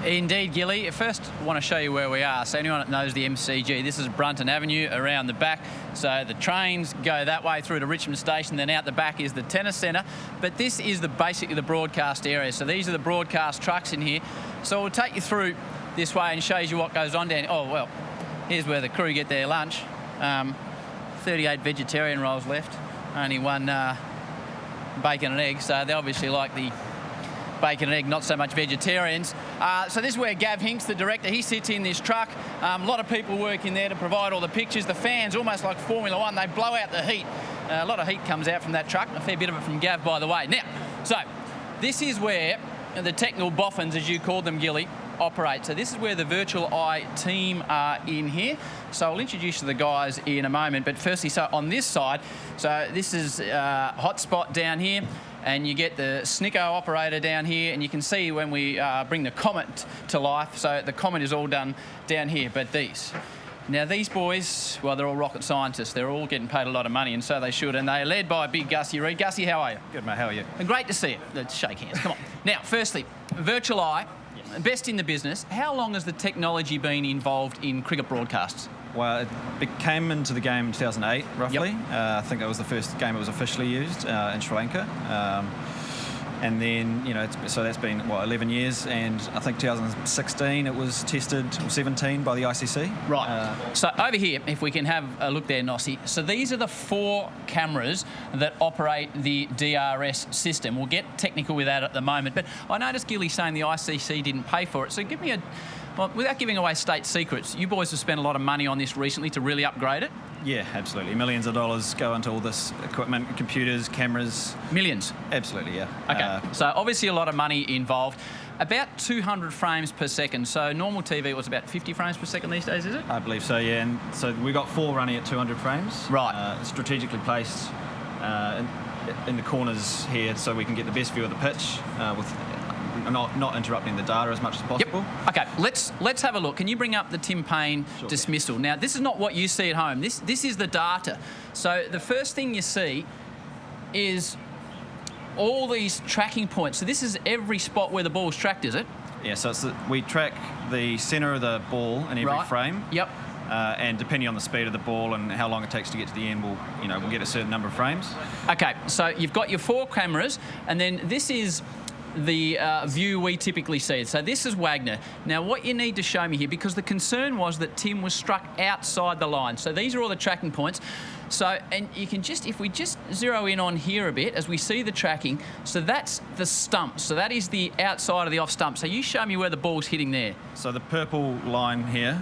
Indeed, Gilly. First, I want to show you where we are. So anyone that knows the MCG, this is Brunton Avenue around the back. So the trains go that way through to Richmond Station, then out the back is the tennis centre. But this is basically the broadcast area. So these are the broadcast trucks in here. So we'll take you through this way and shows you what goes on down here. Oh, well, here's where the crew get their lunch. 38 vegetarian rolls left. Only one bacon and egg. So they obviously like the bacon and egg, not so much vegetarians. So this is where Gav Hinks, the director, he sits in this truck. A lot of people work in there to provide all the pictures. The fans, almost like Formula One, they blow out the heat. A lot of heat comes out from that truck, a fair bit of it from Gav, by the way. Now, so this is where the technical boffins, as you called them, Gilly, operate. So this is where the virtual eye team are in here. So I'll introduce you to the guys in a moment. But firstly, so on this side, so this is hotspot down here. And you get the Snicko operator down here, and you can see when we bring the Comet to life. So the Comet is all done down here, but these boys, well, they're all rocket scientists. They're all getting paid a lot of money, and so they should. And they're led by big Gussie Reid. Gussie, how are you? Good, mate. How are you? And great to see you. Let's shake hands. Come on. Now, firstly, virtual eye, best in the business. How long has the technology been involved in cricket broadcasts? Well, it came into the game in 2008, roughly. Yep. I think that was the first game it was officially used in Sri Lanka. And then, you know, so that's been, 11 years. And I think 2016 it was tested, or 17, by the ICC. Right. So over here, if we can have a look there, Nossi. So these are the 4 cameras that operate the DRS system. We'll get technical with that at the moment. But I noticed Gilly saying the ICC didn't pay for it. So give me well, without giving away state secrets, you boys have spent a lot of money on this recently to really upgrade it? Yeah, absolutely. Millions of dollars go into all this equipment, computers, cameras. Millions? Absolutely, yeah. Okay, so obviously a lot of money involved. About 200 frames per second. So normal TV was about 50 frames per second these days, is it? I believe so, yeah. And so we've got 4 running at 200 frames. Right. Strategically placed in the corners here so we can get the best view of the pitch with not interrupting the data as much as possible. Yep. Okay, let's have a look. Can you bring up the Tim Payne dismissal? Now, this is not what you see at home. This is the data. So the first thing you see is all these tracking points. So this is every spot where the ball's tracked, is it? Yeah, so we track the centre of the ball in every frame. Yep. And depending on the speed of the ball and how long it takes to get to the end, we'll get a certain number of frames. Okay, so you've got your 4 cameras, and then this is the view we typically see. So this is Wagner. Now what you need to show me here, because the concern was that Tim was struck outside the line. So these are all the tracking points. So, and you can just, if we just zero in on here a bit, as we see the tracking, so that's the stump. So that is the outside of the off stump. So you show me where the ball's hitting there. So the purple line here,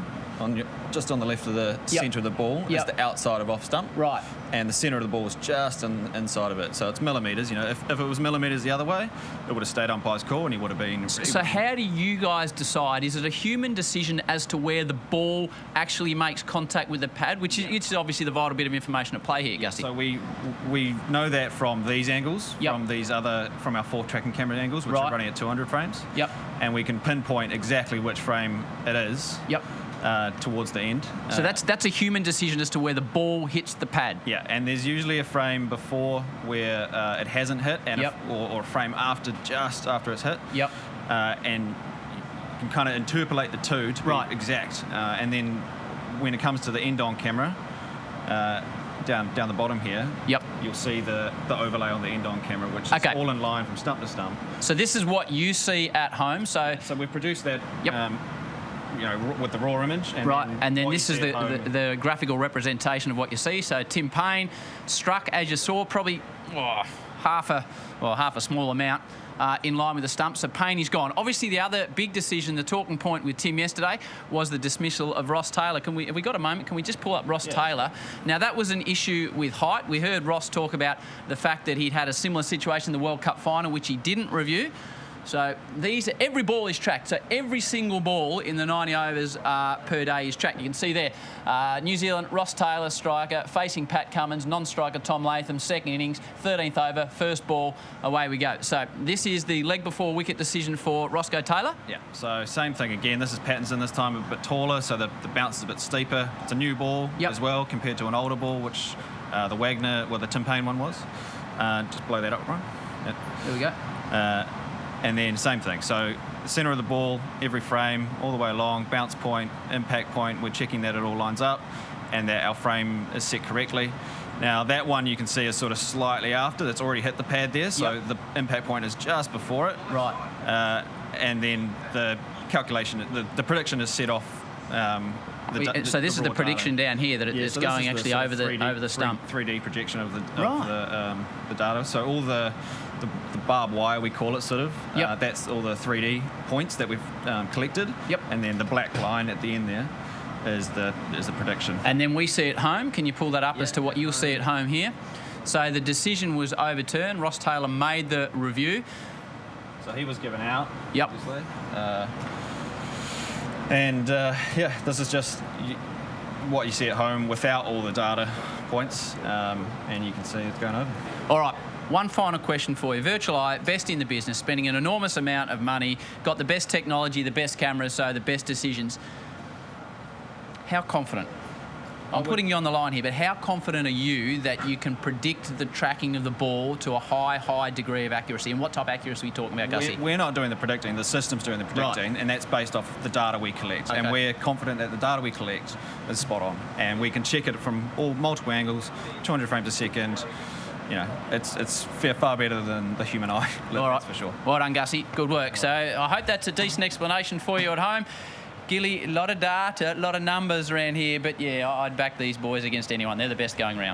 just on the left of the centre of the ball, is the outside of off stump. Right. And the centre of the ball is just inside of it. So it's millimetres. You know, if it was millimetres the other way, it would have stayed umpire's call and he would have been... So how do you guys decide? Is it a human decision as to where the ball actually makes contact with the pad, which is obviously the vital bit of information at play here, Gussie? So we know that from these angles, from our 4 tracking camera angles, which are running at 200 frames. Yep. And we can pinpoint exactly which frame it is. Yep. Towards the end. So that's a human decision as to where the ball hits the pad. Yeah, and there's usually a frame before where it hasn't hit, and or a frame just after it's hit. Yep. And you can kind of interpolate the two to be exact. And then when it comes to the end-on camera, down the bottom here, you'll see the overlay on the end-on camera, which is all in line from stump to stump. So this is what you see at home. So we've produced that. With the raw image. And then this is the graphical representation of what you see. So Tim Payne struck, as you saw, probably half a small amount in line with the stump. So Payne is gone. Obviously, the other big decision, the talking point with Tim yesterday, was the dismissal of Ross Taylor. Have we got a moment? Can we just pull up Ross Taylor? Now, that was an issue with height. We heard Ross talk about the fact that he'd had a similar situation in the World Cup final, which he didn't review. So every ball is tracked. So every single ball in the 90 overs per day is tracked. You can see there, New Zealand, Ross Taylor, striker, facing Pat Cummins, non-striker Tom Latham, second innings, 13th over, first ball, away we go. So this is the leg before wicket decision for Roscoe Taylor. Yeah, so same thing again. This is Pattinson this time, a bit taller, so the bounce is a bit steeper. It's a new ball as well compared to an older ball, which the Tim Payne one was. Just blow that up, Ron. There we go. And then same thing. So the centre of the ball, every frame, all the way along, bounce point, impact point. We're checking that it all lines up and that our frame is set correctly. Now, that one you can see is sort of slightly after. That's already hit the pad there, so the impact point is just before it. Right. And then the calculation, the prediction is set off. So this is the prediction down here that it's going actually over the stump. 3D projection of the data. So all the barbed wire, we call it, sort of. That's all the 3D points that we've collected. Yep. And then the black line at the end there is the prediction. And then we see at home. Can you pull that up as to what you'll see at home here? So the decision was overturned. Ross Taylor made the review. So he was given out. Yep. Obviously. This is just what you see at home without all the data points, and you can see it's going over. All right. One final question for you. Virtual Eye, best in the business, spending an enormous amount of money, got the best technology, the best cameras, so the best decisions. How confident? I'm putting you on the line here, but how confident are you that you can predict the tracking of the ball to a high degree of accuracy? And what type of accuracy are we talking about, Gussie? We're not doing the predicting. The system's doing the predicting, and that's based off the data we collect. Okay. And we're confident that the data we collect is spot on. And we can check it from multiple angles, 200 frames a second. You know, it's far better than the human eye. All right. That's for sure. Well done, Gussie. Good work. So I hope that's a decent explanation for you at home. Gilly, a lot of data, a lot of numbers around here, but yeah, I'd back these boys against anyone. They're the best going around.